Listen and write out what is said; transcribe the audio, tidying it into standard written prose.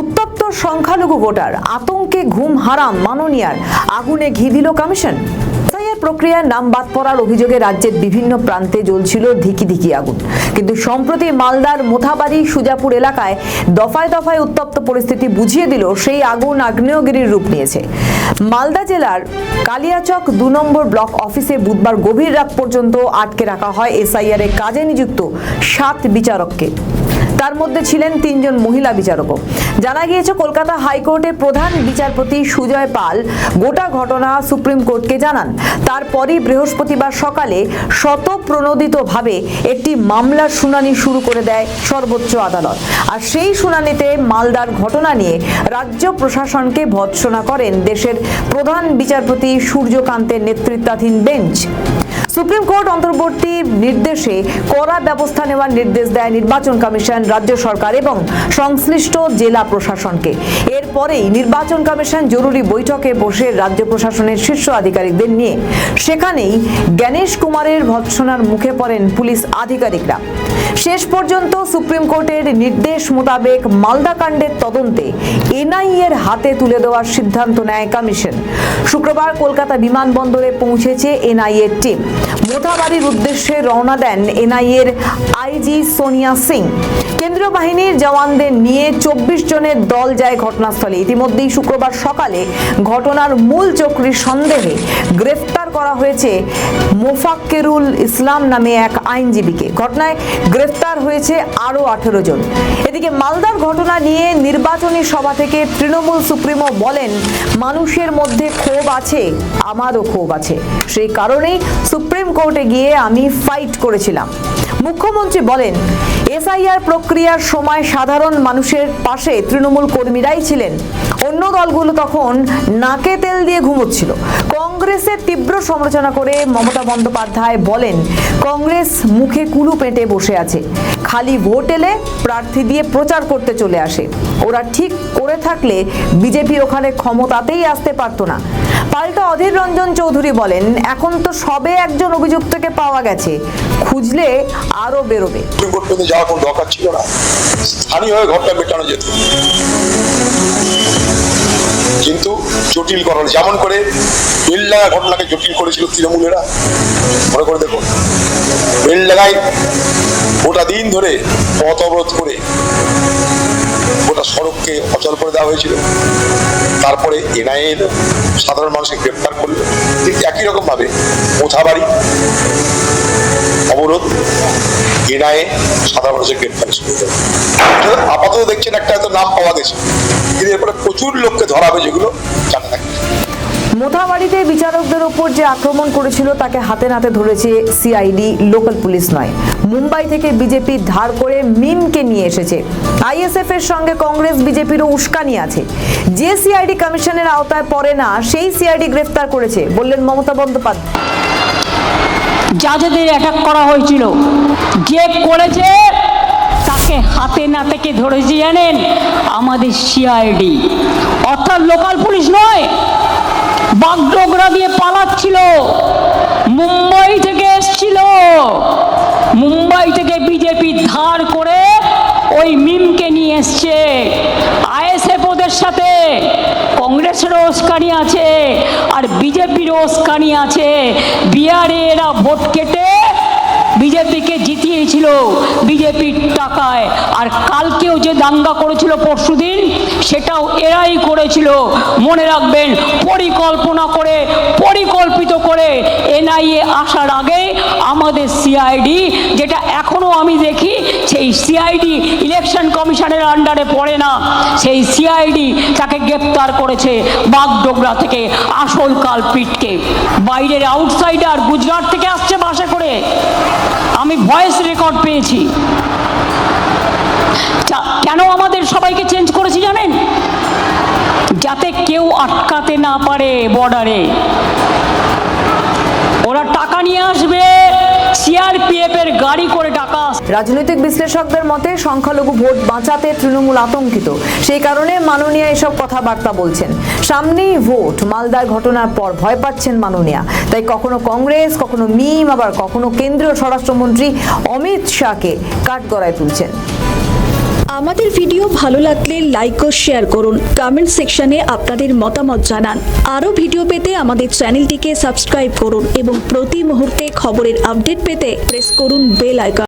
উত্তপ্ত সংখ্যালঘু ভোটার, আতঙ্কে ঘুম হারাম মাননীয়ার, আগুনে ঘি দিল কমিশন। এসআইআর প্রক্রিয়ার নাম বাদ পড়ার অভিযোগে রাজ্যের বিভিন্ন প্রান্তে জ্বলছিল ধিকি ধিকি আগুন, কিন্তু সম্প্রতি মালদার মোথাবাড়ি সুজাপুর এলাকায় দফায় দফায় উত্তপ্ত পরিস্থিতি বুঝিয়ে দিল সেই আগুন আগ্নেয়গিরির রূপ নিয়েছে। মালদা জেলার কালিয়াচক ২ নম্বর ব্লক অফিসে বুধবার গভীর রাত পর্যন্ত আটকে রাখা হয় এসআইআর এ কাজে নিযুক্ত ৭ বিচারককে। তার মধ্যে ছিলেন ৩ জন মহিলা বিচারকও। জানা গিয়েছে, কলকাতা হাইকোর্টের প্রধান বিচারপতি সুজয় পাল গোটা ঘটনা সুপ্রিম কোর্টকে জানান। তারপরই বৃহস্পতিবার সকালে স্বতঃপ্রণোদিতভাবে একটি মামলার শুনানি শুরু করে দেয় সর্বোচ্চ আদালত। আর সেই শুনানিতে মালদার ঘটনা নিয়ে রাজ্য প্রশাসনকে ভর্ৎসনা করেন দেশের প্রধান বিচারপতি সূর্যকান্তের নেতৃত্বাধীন বেঞ্চ। সুপ্রিম কোর্ট অন্তর্বর্তী নির্দেশে কড়া ব্যবস্থা নেওয়ার নির্দেশ দেয় নির্বাচন কমিশন, রাজ্য সরকার এবং সংশ্লিষ্ট জেলা প্রশাসনকে। এরপরেই নির্বাচন কমিশন জরুরি বৈঠকে বসে রাজ্য প্রশাসনের শীর্ষ আধিকারিকদের নিয়ে। সেখানেই জ্ঞানেশ কুমারের ভর্ৎসনার মুখে পড়েন পুলিশ আধিকারিকরা। শেষ পর্যন্ত সুপ্রিম কোর্টের নির্দেশ মোতাবেক মালদা কাণ্ডের তদন্তে এনআইএর হাতে তুলে দেওয়ার সিদ্ধান্ত নেয় কমিশন। শুক্রবার কলকাতা বিমানবন্দরে পৌঁছেছে এনআইএর টিম। মোথাবাড়ির উদ্দেশ্যে রওনা দেন এনআইএর আইজি সোনিয়া সিং। কেন্দ্রীয় বাহিনীর জওয়ানদের নিয়ে ২৪ জনের দল যায় ঘটনাস্থলে। ইতিমধ্যেই শুক্রবার সকালে ঘটনার মূল চক্রীর সন্দেহে গ্রেফতার করা হয়েছে মোফাক্কেরুল ইসলাম নামে এক আইনজীবীকে। ঘটনায় গ্রেফতার হয়েছে আরও ১৮ জন। এদিকে মালদার ঘটনা নিয়ে নির্বাচনী সভা থেকে তৃণমূল সুপ্রিমো বলেন, মানুষের মধ্যে ক্ষোভ আছে, আমারও ক্ষোভ আছে, সেই কারণেই সুপ্রিম কোর্টে গিয়ে আমি ফাইট করেছিলাম। মুখ্যমন্ত্রী বলেন, এসআইআর প্রক্রিয়ার সময় সাধারণ মানুষের পাশে তৃণমূল কর্মীরাই ছিলেন, অন্য দলগুলো তখন নাকে তেল দিয়ে ঘুমোচ্ছিল। কংগ্রেসের তীব্র সমালোচনা করে মমতা বন্দ্যোপাধ্যায় বলেন, কংগ্রেস মুখে কুলু পেটে বসে আছে, খালি ভোট এলে প্রার্থী দিয়ে প্রচার করতে চলে আসে। ওরা ঠিক করে থাকলে বিজেপি ওখানে ক্ষমতাতেই আসতে পারতো না। পাল্টা অধীর রঞ্জন চৌধুরী বলেন, এখন তো সবে একজন অভিযুক্তকে পাওয়া গেছে, খুঁজলে আরো বেরোবে। যাওয়ার কোনো দরকার ছিল না, স্থানীয় হয়ে ঘরটা মেটানো যেত, কিন্তু জটিল করানো, যেমন করে বেলডাঙ্গা ঘটনাকে জটিল করেছিল তৃণমূলেরা। মনে করে দেখুন, বেলডাঙ্গায় গোটা দিন ধরে পথ অবরোধ করে গোটা সড়ককে অচল করে দেওয়া হয়েছিল। তারপরে এনআইএ সাধারণ মানুষকে গ্রেপ্তার করলো। ঠিক একই রকম ভাবে মোথাবাড়ি অবরোধ, এনআইএ সাধারণ মানুষের গ্রেপ্তার শুরু হয়ে যাবে। আপাতত দেখছেন একটা হয়তো নাম পাওয়া গেছে, কিন্তু এরপরে প্রচুর লোককে ধরা হবে যেগুলো জানা থাকে। মোথাবাড়িতে বিচারকদের ওপর যে আক্রমণ করেছিল তাকে হাতে নাতে ধরেছে সিআইডি, লোকাল পুলিশ নয়। মুম্বাই থেকে বিজেপি ধার করে মিমকে নিয়ে এসেছে। আইএসএফ এর সঙ্গে কংগ্রেস বিজেপিরও উস্কানি আছে। যে সিআইডি কমিশনের আওতায় পড়ে না সেই সিআইডি গ্রেফতার করেছে, বললেন মমতা বন্দ্যোপাধ্যায়। যাদের অ্যাটাক করা হয়েছিল, যে করেছে তাকে হাতে নাতে কে ধরেছে জানেন? আমাদের সিআইডি, অর্থাৎ লোকাল পুলিশ নয়। বাগডোগরা দিয়ে পালাচ্ছিল, মুম্বাই থেকে এসছিল, মুম্বাই থেকে বিজেপি ধার করে ওই মিমকে নিয়ে এসছে। আইএসএফ ওদের সাথে, কংগ্রেসেরও উস্কানি আছে আর বিজেপিরও উস্কানি আছে। বিহারে এরা ভোট কেটে বিজেপিকে জিতিয়েছিল বিজেপির টাকায়। আর কালকেও যে দাঙ্গা করেছিল পরশুদিন, সেটাও এরাই করেছিল। মনে রাখবেন, পরিকল্পনা করে, পরিকল্পিত করে এনআইএ আসার আগে আমাদের সিআইডি, যেটা এখনো আমি দেখি সেই সিআইডি ইলেকশন কমিশনের আন্ডারে পড়ে না, সেই সিআইডি তাকে গ্রেপ্তার করেছে বাগডোগরা থেকে, আসল কালপিটকে। বাইরের আউটসাইডার গুজরাট থেকে আসছে বাসে করে, আমি ভয়েস রেকর্ড পেয়েছি। কেন আমাদের সবাইকে চেঞ্জ করেছি জানেন? যাতে কেউ আটকাতে না পারে বর্ডারে। ওরা টাকা নিয়ে আসবে, সিআরপিএফ এর গাড়ি করে টাকা। রাজনৈতিক বিশ্লেষকদের মতে সংখ্যালঘু ভোট বাঁচাতে তৃণমূল আতঙ্কিত, সেই কারণে মাননীয়া এসব কথাবার্তা বলছেন। সামনেই ভোট, মালদার ঘটনার পর ভয় পাচ্ছেন মাননীয়া। তাই কখনো কংগ্রেস, কখনো মিম, আবার কখনো কেন্দ্রীয় স্বরাষ্ট্রমন্ত্রী অমিত শাহকে কাঠগড়ায় তুলছেন। আমাদের ভিডিও ভালো লাগলে লাইক ও শেয়ার করুন, কমেন্ট সেকশনে আপনাদের মতামত জানান। আরও ভিডিও পেতে আমাদের চ্যানেলটিকে সাবস্ক্রাইব করুন এবং প্রতি মুহূর্তে খবরের আপডেট পেতে প্রেস করুন বেল আইকন।